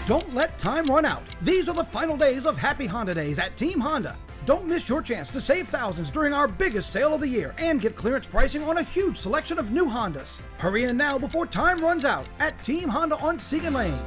Don't let time run out. These are the final days of Happy Honda Days at Team Honda. Don't miss your chance to save thousands during our biggest sale of the year and get clearance pricing on a huge selection of new Hondas. Hurry in now before time runs out at Team Honda on Segan Lane.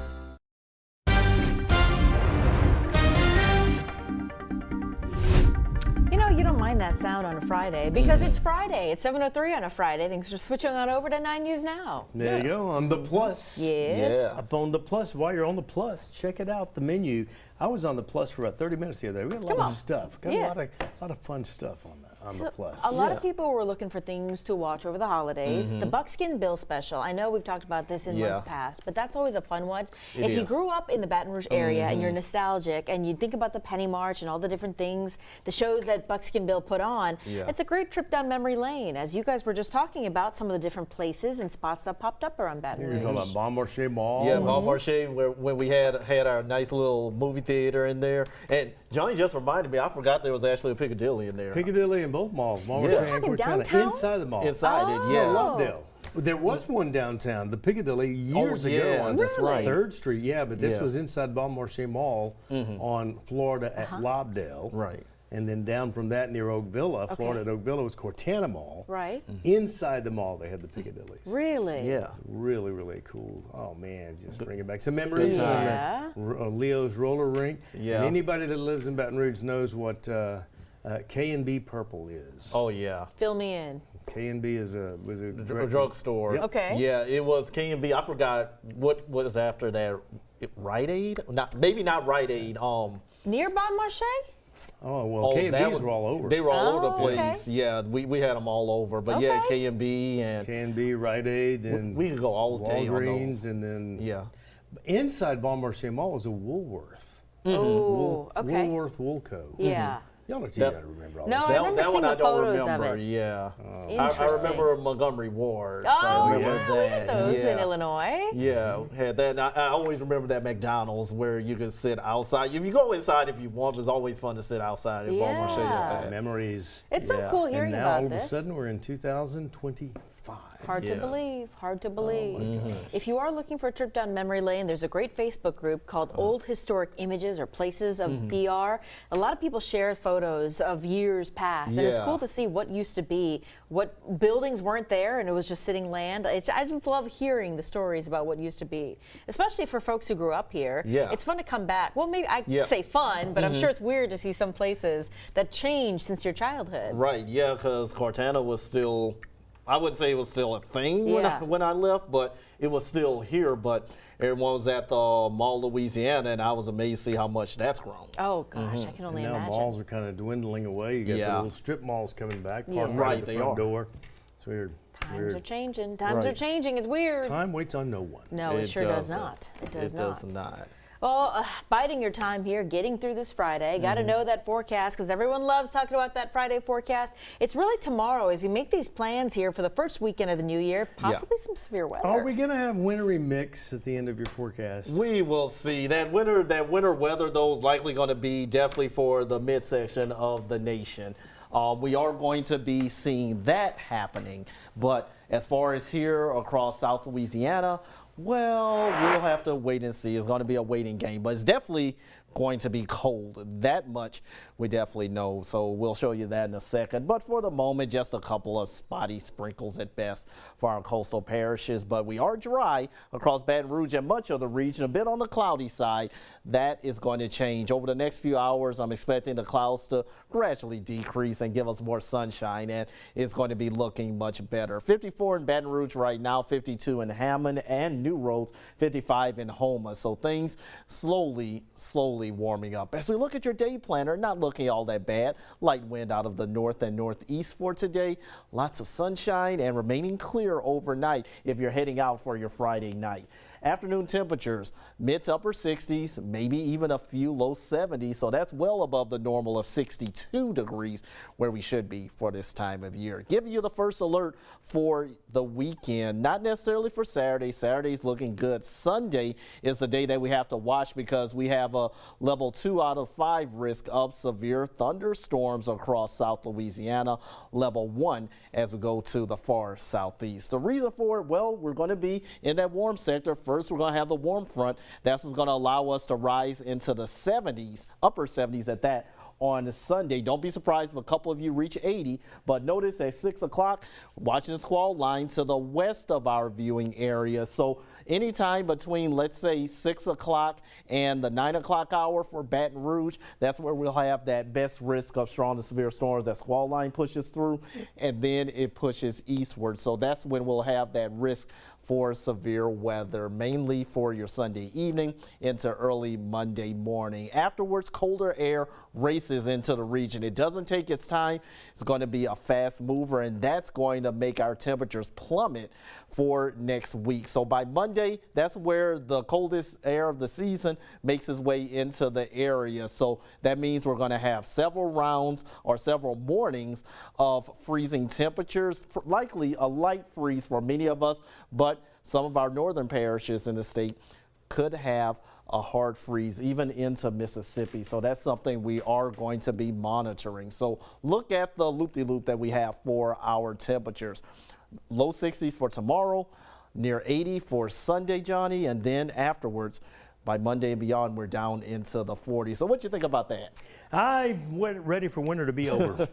You know, you don't mind that sound on a Friday because it's Friday. It's 7:03 on a Friday. Things are switching on over to 9 News Now. There you go, on the Plus. Yes. Yeah. Up on the Plus. While you're on the Plus, check it out, the menu. I was on the Plus for about 30 minutes the other day. We had a lot of stuff. Got a lot of fun stuff on the Plus. A lot of people were looking for things to watch over the holidays. The Buckskin Bill special. I know we've talked about this in months past, but that's always a fun one. If you grew up in the Baton Rouge area and you're nostalgic and you think about the Penny March and all the different things, the shows that Buckskin Bill put on, it's a great trip down memory lane. As you guys were just talking about some of the different places and spots that popped up around Baton Rouge. You're talking about Bon Marché Mall. Yeah, Bon Marché, when we had our nice little movie theater in there. And Johnny just reminded me, I forgot there was actually a Piccadilly in there. Piccadilly in both malls, Bon Marché and Cortana, inside the mall. Inside it, yeah. Lovedale. There was one downtown, the Piccadilly, years ago on that's right. 3rd Street. Yeah, but this was inside Bon Marché Mall on Florida at Lovedale. Right. And then down from that near Oak Villa, Florida at Oak Villa was Cortana Mall. Right. Inside the mall, they had the Piccadillys. Really? Yeah. Really, really cool. Oh man, just bringing back some memories. Yeah. Leo's roller rink. Yeah. And anybody that lives in Baton Rouge knows what K&B Purple is. Oh yeah. Fill me in. K&B was a drugstore. Yep. Okay. Yeah, it was K&B. I forgot what was after that. Rite Aid? Maybe not Rite Aid. Near Bon Marché? Oh, well, K&B's were all over. They were all over the place. Okay. Yeah, we had them all over. But yeah, K&B and K&B, Rite Aid, and we could go all day on Walgreens, those. and then inside Bon Marché Mall was a Woolworth. Oh, okay. Woolworth Woolco. Yeah. Y'all know you gotta remember all No, this. I remember seeing the photos of it. Yeah. Interesting. I remember Montgomery Ward. Oh, so I remember yeah, we had those in Illinois. Yeah, had that. And I always remember that McDonald's where you could sit outside. If you go inside if you want, it was always fun to sit outside. Memories. It's so cool hearing and now, about all this. of a sudden, we're in 2025. Hard to believe, hard to believe. If you are looking for a trip down memory lane, there's a great Facebook group called Old Historic Images or Places of BR. A lot of people share photos of years past, and it's cool to see what used to be, what buildings weren't there, and it was just sitting land. I just love hearing the stories about what used to be, especially for folks who grew up here. Yeah. It's fun to come back. Well, maybe I say fun, but I'm sure it's weird to see some places that changed since your childhood. Right, yeah, because Cortana was still, I wouldn't say it was still a thing when I left, but it was still here. But everyone was at the Mall, Louisiana, and I was amazed to see how much that's grown. Oh, gosh, I can only now imagine. malls are kind of dwindling away. You got the little strip malls coming back, parked right at the front door. It's weird. Times are changing. Times are changing. It's weird. Time waits on no one. No, it sure does not. It does not. Well, biding your time here, getting through this Friday. Got to know that forecast because everyone loves talking about that Friday forecast. It's really tomorrow as you make these plans here for the first weekend of the new year, possibly some severe weather. Are we going to have wintry mix at the end of your forecast? We will see. That winter weather, though, is likely going to be definitely for the midsection of the nation. We are going to be seeing that happening. But as far as here across South Louisiana, well, we'll have to wait and see. It's going to be a waiting game, but it's definitely going to be cold. That much we definitely know. So we'll show you that in a second. But for the moment, just a couple of spotty sprinkles at best for our coastal parishes. But we are dry across Baton Rouge and much of the region, a bit on the cloudy side. That is going to change. Over the next few hours, I'm expecting the clouds to gradually decrease and give us more sunshine, and it's going to be looking much better. 54 in Baton Rouge right now, 52 in Hammond and New Roads, 55 in Houma. So things slowly warming up. As we look at your day planner, not looking all that bad. Light wind out of the north and northeast for today. Lots of sunshine and remaining clear overnight if you're heading out for your Friday night. Afternoon temperatures, mid to upper 60s, maybe even a few low 70s. So that's well above the normal of 62 degrees where we should be for this time of year. Giving you the first alert for the weekend, not necessarily for Saturday. Saturday's looking good. Sunday is the day that we have to watch because we have a level 2 out of 5 risk of severe thunderstorms across South Louisiana, level 1 as we go to the far southeast. The reason for it, well, we're going to be in that warm sector. First First, we're going to have the warm front. That's what's going to allow us to rise into the 70s, upper 70s at that, on Sunday. Don't be surprised if a couple of you reach 80, but notice at 6 o'clock, watching the squall line to the west of our viewing area. So anytime between, let's say, 6 o'clock and the 9 o'clock hour for Baton Rouge, that's where we'll have that best risk of strong to severe storms. That squall line pushes through, and then it pushes eastward. So that's when we'll have that risk for severe weather, mainly for your Sunday evening into early Monday morning. Afterwards, colder air races into the region. It doesn't take its time. It's going to be a fast mover, and that's going to make our temperatures plummet for next week. So by Monday, that's where the coldest air of the season makes its way into the area. So that means we're going to have several rounds or several mornings of freezing temperatures, likely a light freeze for many of us, but some of our northern parishes in the state could have a hard freeze even into Mississippi. So that's something we are going to be monitoring. So look at the loop-de-loop that we have for our temperatures. Low 60s for tomorrow, near 80 for Sunday, Johnny, and then afterwards, by Monday and beyond, we're down into the 40s. So what you think about that? I'm ready for winter to be over.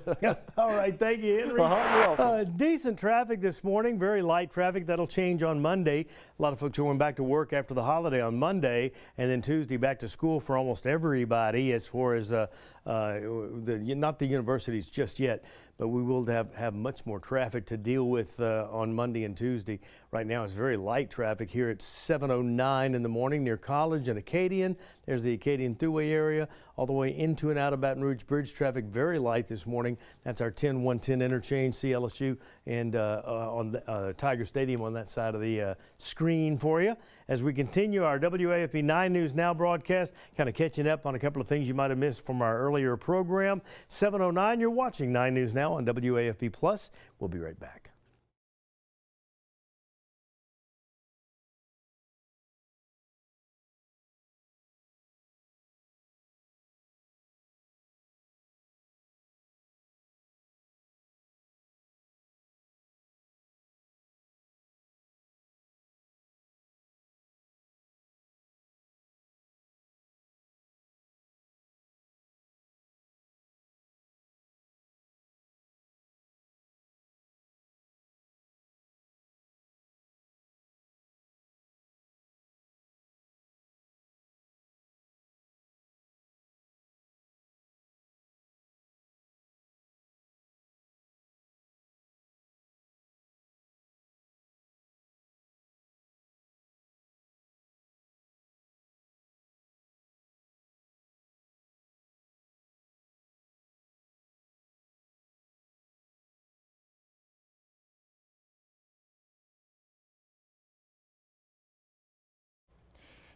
All right, thank you, Henry. You're welcome. Decent traffic this morning, very light traffic. That'll change on Monday. A lot of folks are going back to work after the holiday on Monday, and then Tuesday back to school for almost everybody as far as not the universities just yet, but we will have much more traffic to deal with on Monday and Tuesday. Right now it's very light traffic here at 7:09 in the morning near College and Acadian. There's the Acadian Thruway area all the way into and out of Baton Rouge. Bridge traffic very light this morning. That's our 10-110 interchange, CLSU, and on the, Tiger Stadium on that side of the screen for you. As we continue our WAFB 9 News Now broadcast, kind of catching up on a couple of things you might have missed from our earlier program. 7:09, you're watching 9 News Now on WAFB Plus. We'll be right back.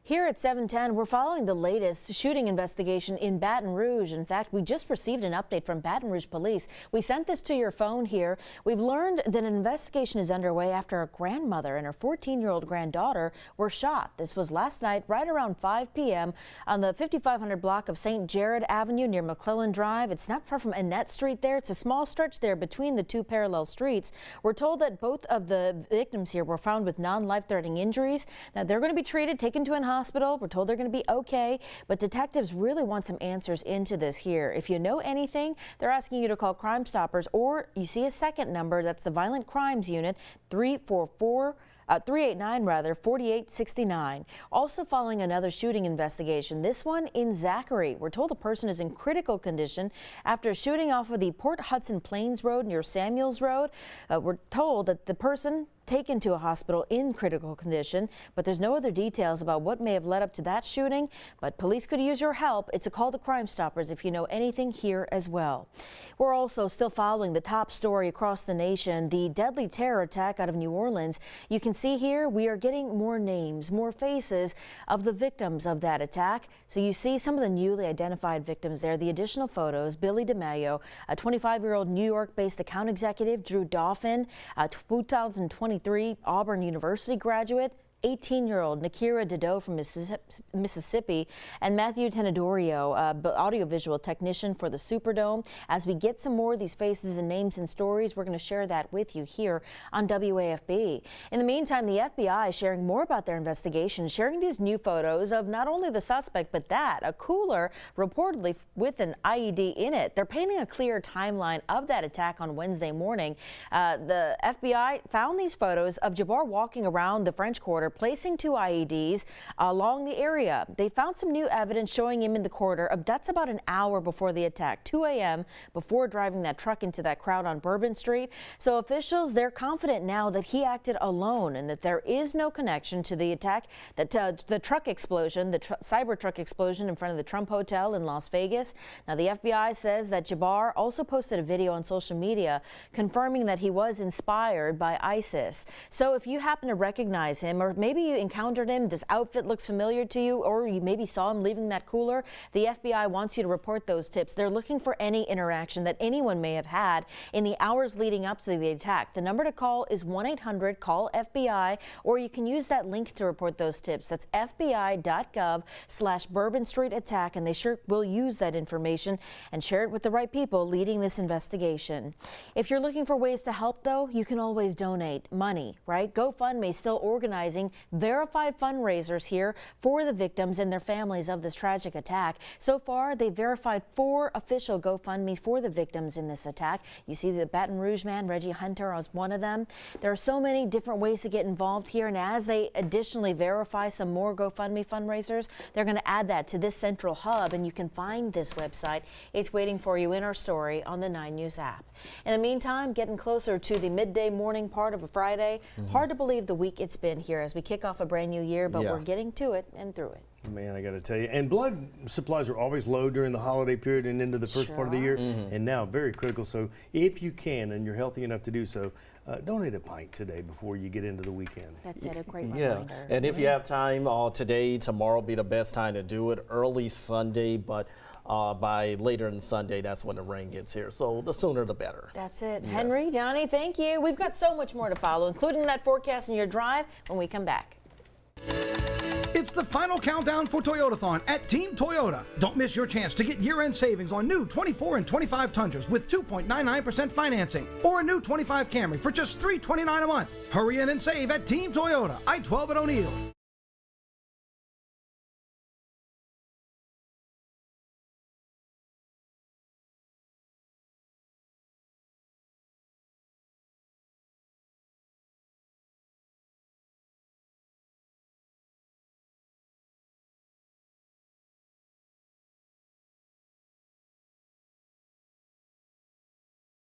Here at 710, we're following the latest shooting investigation in Baton Rouge. In fact, we just received an update from Baton Rouge Police. We sent this to your phone here. We've learned that an investigation is underway after a grandmother and her 14-year-old granddaughter were shot. This was last night right around 5 p.m. on the 5500 block of St. Jared Avenue near McClellan Drive. It's not far from Annette Street there. It's a small stretch there between the two parallel streets. We're told that both of the victims here were found with non-life-threatening injuries. Now, they're going to be treated, taken to an hospital. We're told they're going to be okay, but detectives really want some answers into this here. If you know anything, they're asking you to call Crime Stoppers, or you see a second number, that's the Violent Crimes Unit, 389-4869. Also following another shooting investigation, this one in Zachary. We're told a person is in critical condition after shooting off of the Port Hudson Plains Road near Samuels Road. We're told that the person taken to a hospital in critical condition, but there's no other details about what may have led up to that shooting. But police could use your help. It's a call to Crime Stoppers if you know anything here as well. We're also still following the top story across the nation, the deadly terror attack out of New Orleans. You can see here we are getting more names, more faces of the victims of that attack. So you see some of the newly identified victims there, the additional photos. Billy DeMaio, a 25-year-old New York-based account executive. Drew Dauphin, a 2023 Auburn University graduate. 18-year-old Nakira Dido from Mississippi, and Matthew Tenedorio, audiovisual technician for the Superdome. As we get some more of these faces and names and stories, we're going to share that with you here on WAFB. In the meantime, the FBI sharing more about their investigation, sharing these new photos of not only the suspect, but a cooler reportedly with an IED in it. They're painting a clear timeline of that attack on Wednesday morning. The FBI found these photos of Jabbar walking around the French Quarter, placing 2 IEDs along the area. They found some new evidence showing him in the corridor. That's about an hour before the attack, 2 a.m., before driving that truck into that crowd on Bourbon Street. So officials, they're confident now that he acted alone and that there is no connection to the attack, that the truck explosion, the Cybertruck explosion in front of the Trump Hotel in Las Vegas. Now, the FBI says that Jabbar also posted a video on social media confirming that he was inspired by ISIS. So if you happen to recognize him, or maybe you encountered him, this outfit looks familiar to you, or you maybe saw him leaving that cooler, the FBI wants you to report those tips. They're looking for any interaction that anyone may have had in the hours leading up to the attack. The number to call is 1-800-CALL-FBI, or you can use that link to report those tips. That's FBI.gov/Bourbon Street attack, and they sure will use that information and share it with the right people leading this investigation. If you're looking for ways to help, though, you can always donate money, right? GoFundMe still organizing verified fundraisers here for the victims and their families of this tragic attack. So far, they verified 4 official GoFundMes for the victims in this attack. You see the Baton Rouge man, Reggie Hunter, was one of them. There are so many different ways to get involved here, and as they additionally verify some more GoFundMe fundraisers, they're going to add that to this central hub, and you can find this website. It's waiting for you in our story on the 9 News app. In the meantime, getting closer to the midday morning part of a Friday. Hard to believe the week it's been here as we kick off a brand new year, but we're getting to it and through it. Man, I got to tell you, and blood supplies are always low during the holiday period and into the first part of the year, and now very critical. So if you can, and you're healthy enough to do so, donate a pint today before you get into the weekend. That's it, a great reminder. And if you have time today, tomorrow will be the best time to do it. Early Sunday, but by later in Sunday, that's when the rain gets here. So the sooner the better. That's it. Yes. Henry, Johnny, thank you. We've got so much more to follow, including that forecast in your drive when we come back. It's the final countdown for Toyotathon at Team Toyota. Don't miss your chance to get year-end savings on new 24 and 25 Tundras with 2.99% financing, or a new 25 Camry for just $329 a month. Hurry in and save at Team Toyota, I-12 at O'Neill.